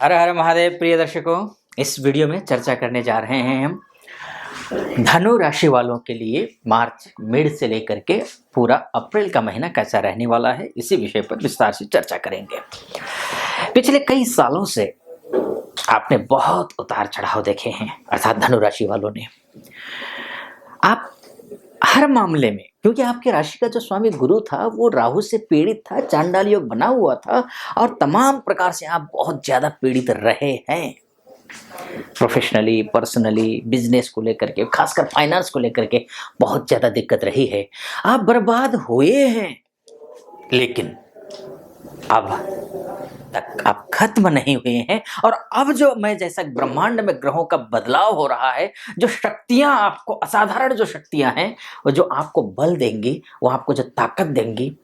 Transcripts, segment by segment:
हर हर महादेव। प्रिय दर्शकों, इस वीडियो में चर्चा करने जा रहे हैं हम धनु राशि वालों के लिए मार्च मिड से लेकर के पूरा अप्रैल का महीना कैसा रहने वाला है। इसी विषय पर विस्तार से चर्चा करेंगे। पिछले कई सालों से आपने बहुत उतार चढ़ाव देखे हैं, अर्थात धनु राशि वालों ने। आप हर मामले में, क्योंकि आपके राशि का जो स्वामी गुरु था वो राहु से पीड़ित था, चांडाल योग बना हुआ था और तमाम प्रकार से आप बहुत ज्यादा पीड़ित रहे हैं। प्रोफेशनली, पर्सनली, बिजनेस को लेकर के, खासकर फाइनेंस को लेकर के बहुत ज्यादा दिक्कत रही है। आप बर्बाद हुए हैं, लेकिन अब तक आप खत्म नहीं हुए हैं। और अब जो मैं जैसा ब्रह्मांड में ग्रहों का बदलाव हो रहा है, जो शक्तियां आपको, असाधारण जो शक्तियां हैं, वो जो आपको बल देंगी, वो आपको जो ताकत देंगी,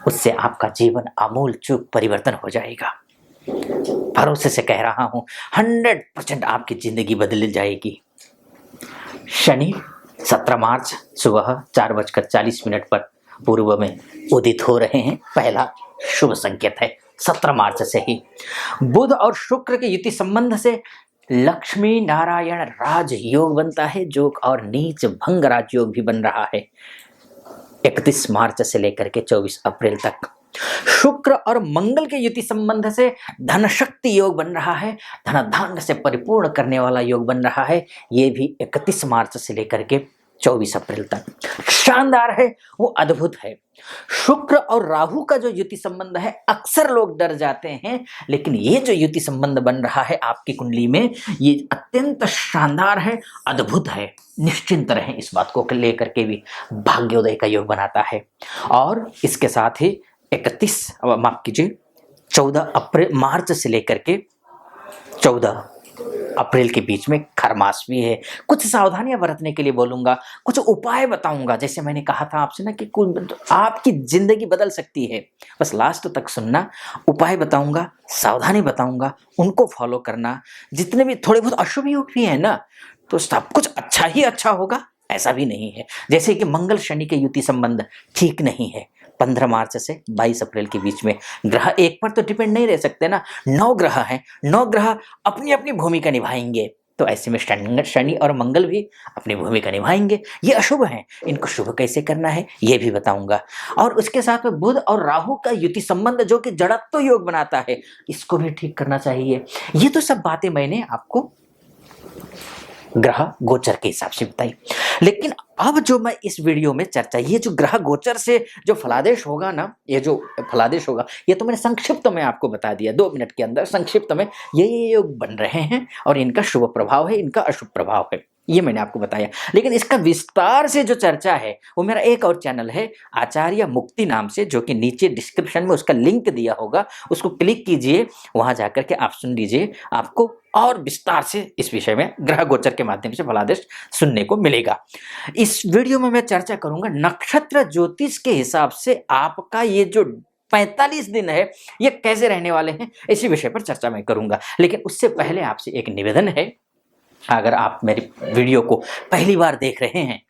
उससे आपका जीवन आमूल चूक परिवर्तन हो जाएगा। भरोसे से कह रहा हूं, 100% आपकी जिंदगी बदल जाएगी। शनि 17 मार्च सुबह 4:40 पर पूर्व में उदित हो रहे हैं। पहला शुभ संकेत है 17 मार्च से ही। बुध और शुक्र के युति संबंध से लक्ष्मी नारायण राज योग बनता है, जो और नीच भंग राज योग भी बन रहा है 31 मार्च से लेकर के 24 अप्रैल तक। शुक्र और मंगल के युति संबंध से धन शक्ति योग बन रहा है, धनाधान्य से परिपूर्ण करने वाला योग बन रहा है। ये भी 31 मार्च से लेकर के 24 अप्रैल तक शानदार है, वो अद्भुत है। शुक्र और राहु का जो युति संबंध है, अक्सर लोग डर जाते हैं, लेकिन ये जो युति संबंध बन रहा है आपकी कुंडली में, ये अत्यंत शानदार है, अद्भुत है। निश्चिंत रहें इस बात को लेकर के भी। भाग्योदय का योग बनाता है। और इसके साथ ही 14 मार्च से लेकर के 14 अप्रैल के बीच में खरमास भी है। कुछ सावधानियां बरतने के लिए बोलूंगा, कुछ उपाय बताऊंगा। जैसे मैंने कहा था आपसे ना कि आपकी जिंदगी बदल सकती है। बस लास्ट तक सुनना। उपाय बताऊंगा, सावधानी बताऊंगा, उनको फॉलो करना। जितने भी थोड़े बहुत अशुभ योग भी है ना, तो सब कुछ अच्छा ही अच्छा होगा ऐसा भी नहीं है। जैसे कि मंगल शनि के युति संबंध ठीक नहीं है 15 मार्च से 22 अप्रैल के बीच में। ग्रह एक पर तो डिपेंड नहीं रह सकते ना, 9 ग्रह हैं, 9 ग्रह अपनी अपनी भूमिका निभाएंगे। तो ऐसे में शनि और मंगल भी अपनी भूमिका निभाएंगे। ये अशुभ हैं, इनको शुभ कैसे करना है ये भी बताऊंगा। और उसके साथ में बुध और राहु का युति संबंध, जो कि जड़त्व योग बनाता है, इसको भी ठीक करना चाहिए। ये तो सब बातें मैंने आपको ग्रह गोचर के हिसाब से बताई। लेकिन अब जो मैं इस वीडियो में चर्चा, ये जो ग्रह गोचर से जो फलादेश होगा ना, ये जो फलादेश होगा, ये तो मैंने संक्षिप्त में आपको बता दिया 2 मिनट के अंदर। संक्षिप्त में ये योग बन रहे हैं और इनका शुभ प्रभाव है, इनका अशुभ प्रभाव है, ये मैंने आपको बताया। लेकिन इसका विस्तार से जो चर्चा है, वो मेरा एक और चैनल है आचार्य मुक्ति नाम से, जो कि नीचे डिस्क्रिप्शन में उसका लिंक दिया होगा, उसको क्लिक कीजिए, वहां जाकर के आप सुन लीजिए। आपको और विस्तार से इस विषय में ग्रह गोचर के माध्यम से फलादेश सुनने को मिलेगा। इस वीडियो में मैं चर्चा करूंगा नक्षत्र ज्योतिष के हिसाब से आपका ये जो 45 दिन है, ये कैसे रहने वाले हैं, इसी विषय पर चर्चा मैं करूंगा। लेकिन उससे पहले आपसे एक निवेदन है, अगर आप मेरी वीडियो को पहली बार देख रहे हैं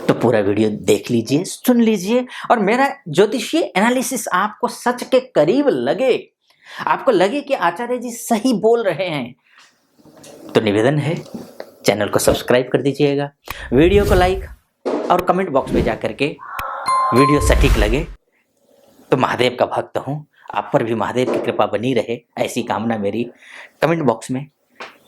तो पूरा वीडियो देख लीजिए, सुन लीजिए, और मेरा ज्योतिषीय एनालिसिस आपको सच के करीब लगे, आपको लगे कि आचार्य जी सही बोल रहे हैं, तो निवेदन है चैनल को सब्सक्राइब कर दीजिएगा, वीडियो को लाइक, और कमेंट बॉक्स में जाकर के वीडियो सटीक लगे तो महादेव का भक्त हूं, आप पर भी महादेव की कृपा बनी रहे, ऐसी कामना मेरी। कमेंट बॉक्स में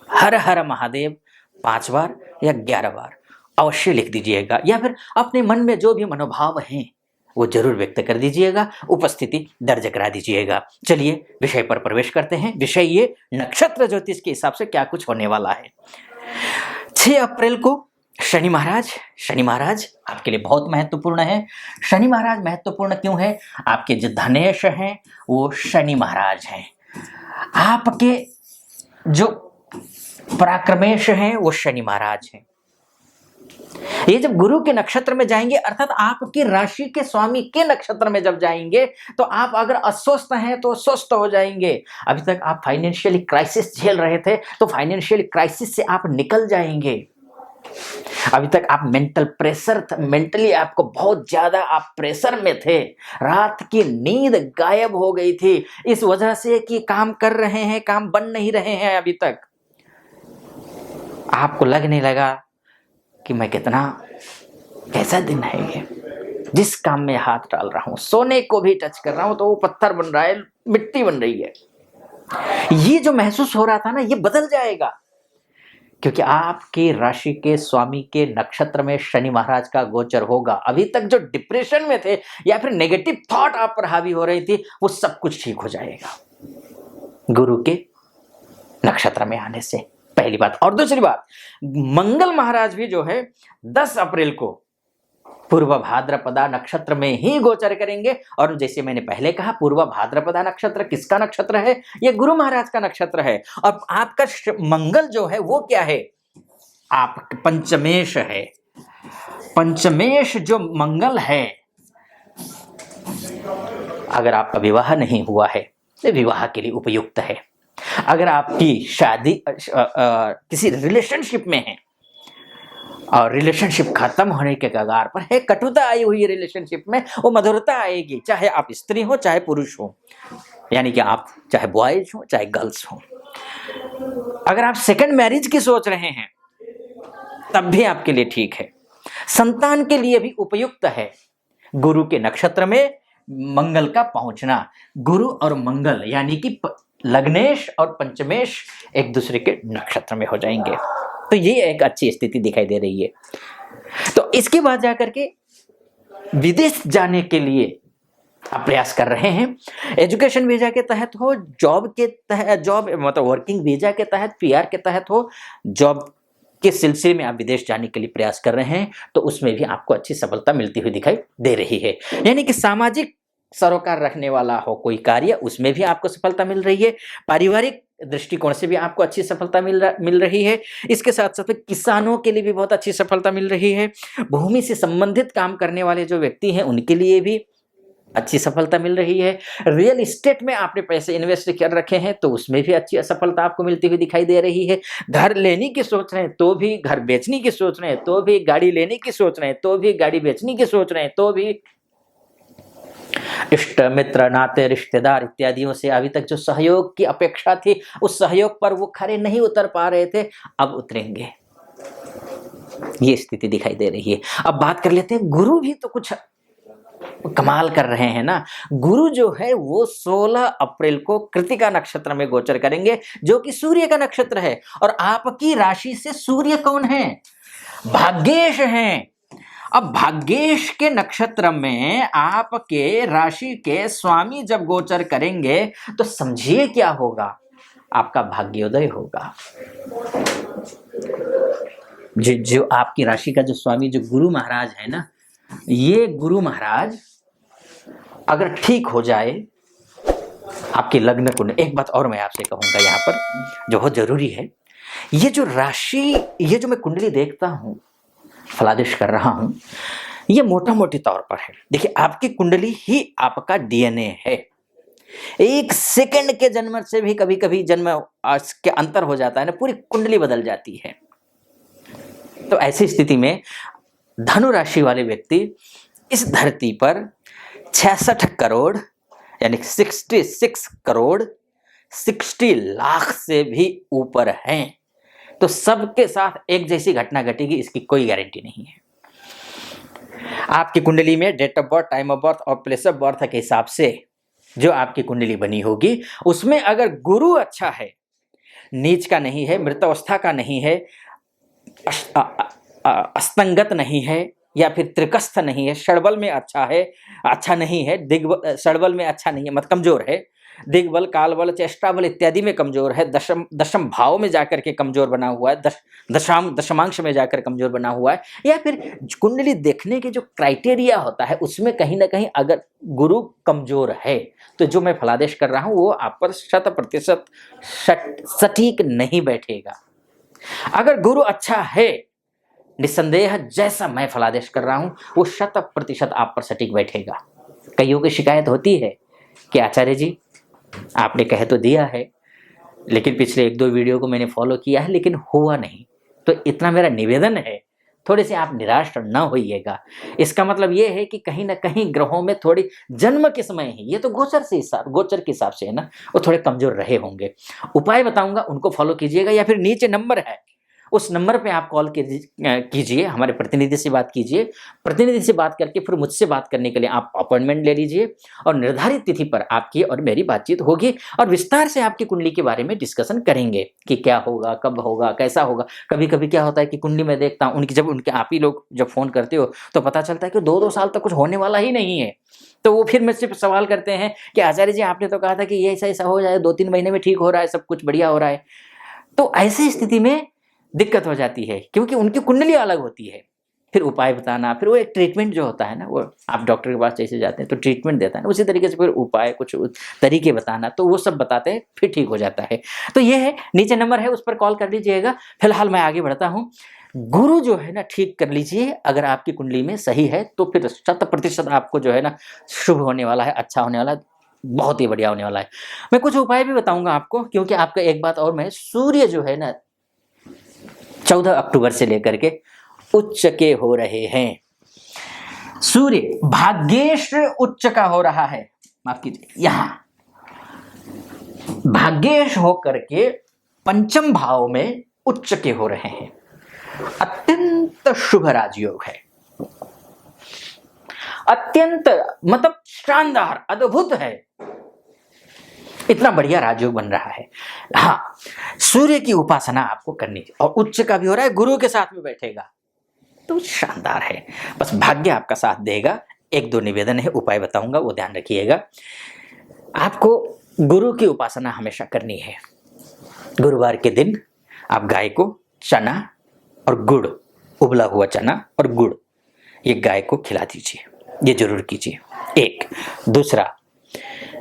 हर हर महादेव 5 बार या 11 बार अवश्य लिख दीजिएगा, या फिर अपने मन में जो भी मनोभाव हैं वो जरूर व्यक्त कर दीजिएगा, उपस्थिति दर्ज करा दीजिएगा। चलिए विषय पर प्रवेश करते हैं। विषय ये नक्षत्र ज्योतिष के हिसाब से क्या कुछ होने वाला है। 6 अप्रैल को शनि महाराज आपके लिए बहुत महत्वपूर्ण है। शनि महाराज महत्वपूर्ण क्यों है? आपके जो धनेश हैं वो शनि महाराज हैं, आपके जो पराक्रमेश हैं वो शनि महाराज हैं। ये जब गुरु के नक्षत्र में जाएंगे, अर्थात आपकी राशि के स्वामी के नक्षत्र में जब जाएंगे, तो आप अगर अस्वस्थ हैं तो स्वस्थ हो जाएंगे। अभी तक आप फाइनेंशियली क्राइसिस झेल रहे थे, तो फाइनेंशियल क्राइसिस से आप निकल जाएंगे। अभी तक आप मेंटली आपको बहुत ज्यादा आप प्रेशर में थे, रात की नींद गायब हो गई थी इस वजह से कि काम कर रहे हैं, काम बन नहीं रहे हैं। अभी तक आपको लगने लगा कि मैं कैसा दिन है ये, जिस काम में हाथ डाल रहा हूं, सोने को भी टच कर रहा हूं तो वो पत्थर बन रहा है, मिट्टी बन रही है। ये जो महसूस हो रहा था ना, ये बदल जाएगा, क्योंकि आपकी राशि के स्वामी के नक्षत्र में शनि महाराज का गोचर होगा। अभी तक जो डिप्रेशन में थे या फिर नेगेटिव थॉट आप पर हावी हो रही थी, वो सब कुछ ठीक हो जाएगा गुरु के नक्षत्र में आने से, पहली बात। और दूसरी बात, मंगल महाराज भी जो है 10 अप्रैल को पूर्व भाद्रपदा नक्षत्र में ही गोचर करेंगे। और जैसे मैंने पहले कहा, पूर्व भाद्रपदा नक्षत्र किसका नक्षत्र है? ये गुरु महाराज का नक्षत्र है। और आपका मंगल जो है वो क्या है? आप पंचमेश है। पंचमेश जो मंगल है, अगर आपका विवाह नहीं हुआ है तो विवाह के लिए उपयुक्त है। अगर आपकी शादी किसी रिलेशनशिप में है और रिलेशनशिप खत्म होने के कगार पर है, कटुता आई हुई रिलेशनशिप में, वो मधुरता आएगी, चाहे आप स्त्री हो चाहे पुरुष हो, यानी कि आप चाहे बॉयज हो चाहे गर्ल्स हो। अगर आप सेकंड मैरिज की सोच रहे हैं तब भी आपके लिए ठीक है। संतान के लिए भी उपयुक्त है गुरु के नक्षत्र में मंगल का पहुंचना। गुरु और मंगल यानी कि लग्नेश और पंचमेश एक दूसरे के नक्षत्र में हो जाएंगे, तो ये एक अच्छी स्थिति दिखाई दे रही है। तो इसके बाद जाकर के विदेश जाने के लिए आप प्रयास कर रहे हैं, एजुकेशन वीजा के तहत हो, जॉब मतलब वर्किंग वीजा के तहत, पीआर के तहत हो, जॉब के सिलसिले में आप विदेश जाने के लिए प्रयास कर रहे हैं, तो उसमें भी आपको अच्छी सफलता मिलती हुई दिखाई दे रही है। यानी कि सामाजिक सरोकार रखने वाला हो कोई कार्य, उसमें भी आपको सफलता मिल रही है। पारिवारिक दृष्टिकोण से भी आपको अच्छी सफलता मिल रही है। इसके साथ साथ किसानों के लिए भी बहुत अच्छी सफलता मिल रही है। भूमि से संबंधित काम करने वाले जो व्यक्ति हैं उनके लिए भी अच्छी सफलता मिल रही है। रियल एस्टेट में आपने पैसे इन्वेस्ट कर रखे हैं तो उसमें भी अच्छी सफलता आपको मिलती हुई दिखाई दे रही है। घर लेने की सोच रहे हैं तो भी, घर बेचने की सोच रहे हैं तो भी, गाड़ी लेने की सोच रहे हैं तो भी, गाड़ी बेचने की सोच रहे हैं तो भी, इष्ट मित्र नाते रिश्तेदार इत्यादियों से अभी तक जो सहयोग की अपेक्षा थी, उस सहयोग पर वो खरे नहीं उतर पा रहे थे, अब उतरेंगे, ये स्थिति दिखाई दे रही है। अब बात कर लेते हैं, गुरु भी तो कुछ कमाल कर रहे हैं ना। गुरु जो है वो 16 अप्रैल को कृतिका नक्षत्र में गोचर करेंगे, जो कि सूर्य का नक्षत्र है। और आपकी राशि से सूर्य कौन है? भाग्येश हैं। अब भाग्येश के नक्षत्र में आपके राशि के स्वामी जब गोचर करेंगे तो समझिए क्या होगा, आपका भाग्योदय होगा। जो आपकी राशि का जो स्वामी जो गुरु महाराज है ना, ये गुरु महाराज अगर ठीक हो जाए आपके लग्न कुंडली, एक बात और मैं आपसे कहूंगा यहाँ पर जो बहुत जरूरी है, ये जो राशि, ये जो मैं कुंडली देखता हूँ, फलादेश कर रहा हूँ, ये मोटा मोटी तौर पर है। देखिए, आपकी कुंडली ही आपका डीएनए है। एक सेकंड के जन्म से भी कभी कभी जन्म के अंतर हो जाता है ना, पूरी कुंडली बदल जाती है। तो ऐसी स्थिति में धनु राशि वाले व्यक्ति इस धरती पर 66 करोड़ यानी 66 करोड़ 60 लाख से भी ऊपर हैं। तो सबके साथ एक जैसी घटना घटेगी, इसकी कोई गारंटी नहीं है। आपकी कुंडली में date of birth, time of birth और प्लेस ऑफ बर्थ के हिसाब से जो आपकी कुंडली बनी होगी, उसमें अगर गुरु अच्छा है, नीच का नहीं है, मृतावस्था का नहीं है, अस्तंगत नहीं है, या फिर त्रिकस्थ नहीं है, षडबल में अच्छा नहीं है, षडबल में अच्छा नहीं है, मत कमजोर है, दिग्बल, कालबल, चेष्टाबल इत्यादि में कमजोर है, दशम भाव में जाकर के कमजोर बना हुआ है, दशमांश में जाकर कमजोर बना हुआ है, या फिर कुंडली देखने के जो क्राइटेरिया होता है उसमें कहीं ना कहीं अगर गुरु कमजोर है, तो जो मैं फलादेश कर रहा हूं वो आप पर 100% सटीक नहीं बैठेगा। अगर गुरु अच्छा है, निस्संदेह जैसा मैं फलादेश कर रहा हूं वो 100% आप पर सटीक बैठेगा। कईयों की शिकायत होती है कि आचार्य जी आपने कह तो दिया है, लेकिन पिछले 1-2 वीडियो को मैंने फॉलो किया है लेकिन हुआ नहीं, तो इतना मेरा निवेदन है, थोड़े से आप निराश न होइएगा। इसका मतलब ये है कि कहीं न कहीं ग्रहों में थोड़ी जन्म के समय ही, ये तो गोचर के हिसाब से है ना, वो थोड़े कमज़ोर रहे होंगे। उपाय बताऊँगा, उनको फ़ॉलो कीजिएगा, या फिर नीचे नंबर है, उस नंबर पे आप कॉल कीजिए, हमारे प्रतिनिधि से बात कीजिए। प्रतिनिधि से बात करके फिर मुझसे बात करने के लिए आप अपॉइंटमेंट ले लीजिए और निर्धारित तिथि पर आपकी और मेरी बातचीत होगी और विस्तार से आपकी कुंडली के बारे में डिस्कशन करेंगे कि क्या होगा, कब होगा, कैसा होगा। कभी-कभी क्या होता है कि कुंडली में देखता हूँ, जब आप ही लोग जब फ़ोन करते हो, तो पता चलता है कि 2-2 साल तक कुछ होने वाला ही नहीं है। तो वो फिर मुझसे सवाल करते हैं कि आचार्य जी, आपने तो कहा था कि ये ऐसा-ऐसा हो जाए, 2-3 महीने में ठीक हो रहा है, सब कुछ बढ़िया हो रहा है। तो ऐसी स्थिति में दिक्कत हो जाती है, क्योंकि उनकी कुंडली अलग होती है। फिर उपाय बताना, फिर वो एक ट्रीटमेंट जो होता है ना, वो आप डॉक्टर के पास जैसे जाते हैं तो ट्रीटमेंट देता है ना, उसी तरीके से फिर उपाय, कुछ तरीके बताना, तो वो सब बताते हैं, फिर ठीक हो जाता है। तो ये है, नीचे नंबर है, उस पर कॉल कर लीजिएगा। फिलहाल मैं आगे बढ़ता हूँ। गुरु जो है ना, ठीक कर लीजिए, अगर आपकी कुंडली में सही है तो फिर 100% आपको जो है ना शुभ होने वाला है, अच्छा होने वाला है, बहुत ही बढ़िया होने वाला है। मैं कुछ उपाय भी बताऊँगा आपको, क्योंकि आपका एक बात और मैं, सूर्य जो है ना 14 अक्टूबर से लेकर के उच्च के हो रहे हैं। सूर्य भाग्येश उच्च का हो रहा है, माफ कीजिए, यहां भाग्येश होकर के पंचम भाव में उच्च के हो रहे हैं। अत्यंत शुभ राजयोग है, अत्यंत मतलब शानदार, अद्भुत है, इतना बढ़िया राजयोग बन रहा है। हाँ, सूर्य की उपासना आपको करनी चाहिए, और उच्च का भी हो रहा है, गुरु के साथ में बैठेगा, तो शानदार है। बस भाग्य आपका साथ देगा। 1-2 निवेदन है, उपाय बताऊंगा, वो ध्यान रखिएगा। आपको गुरु की उपासना हमेशा करनी है। गुरुवार के दिन आप गाय को चना और गुड़, उबला हुआ चना और गुड़, ये गाय को खिला दीजिए, ये जरूर कीजिए। एक दूसरा,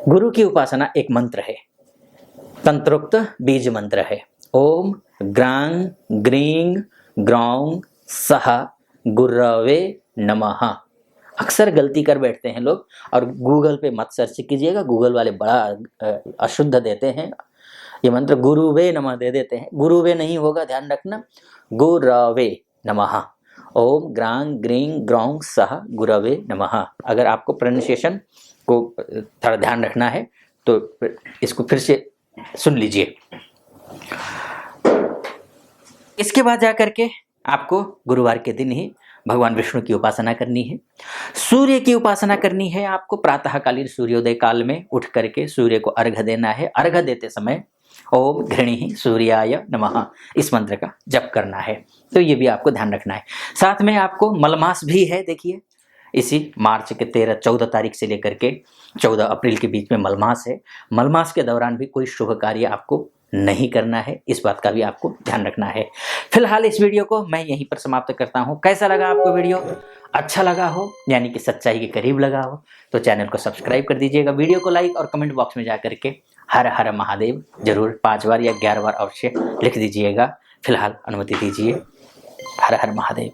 गुरु की उपासना एक मंत्र है, तंत्रोक्त बीज मंत्र है। ओम ग्रांग ग्रींग ग्रौंग सह गुरवे नमः। अक्सर गलती कर बैठते हैं लोग, और गूगल पे मत सर्च कीजिएगा, गूगल वाले बड़ा अशुद्ध देते हैं ये मंत्र, गुरुवे नमः दे देते हैं, गुरुवे नहीं होगा, ध्यान रखना, गुरवे नमः। ओम ग्रांग ग्रींग ग्रौंग सह गुरवे नमः। अगर आपको प्रोनाउंसिएशन को थोड़ा ध्यान रखना है तो इसको फिर से सुन लीजिए। इसके बाद जाकर के आपको गुरुवार के दिन ही भगवान विष्णु की उपासना करनी है। सूर्य की उपासना करनी है आपको। प्रातःकालीन सूर्योदय काल में उठ करके सूर्य को अर्घ्य देना है। अर्घ्य देते समय ओम घृणीः सूर्याय नमः इस मंत्र का जप करना है। तो ये भी आपको ध्यान रखना है। साथ में आपको मलमास भी है, देखिए इसी मार्च के 13-14 तारीख से लेकर के 14 अप्रैल के बीच में मलमास है। मलमास के दौरान भी कोई शुभ कार्य आपको नहीं करना है, इस बात का भी आपको ध्यान रखना है। फिलहाल इस वीडियो को मैं यहीं पर समाप्त करता हूँ। कैसा लगा आपको वीडियो? अच्छा लगा हो, यानी कि सच्चाई के करीब लगा हो, तो चैनल को सब्सक्राइब कर दीजिएगा। वीडियो को लाइक और कमेंट बॉक्स में जा करके हर हर महादेव जरूर 5 बार या 11 बार अवश्य लिख दीजिएगा। फिलहाल अनुमति दीजिए। हर हर महादेव।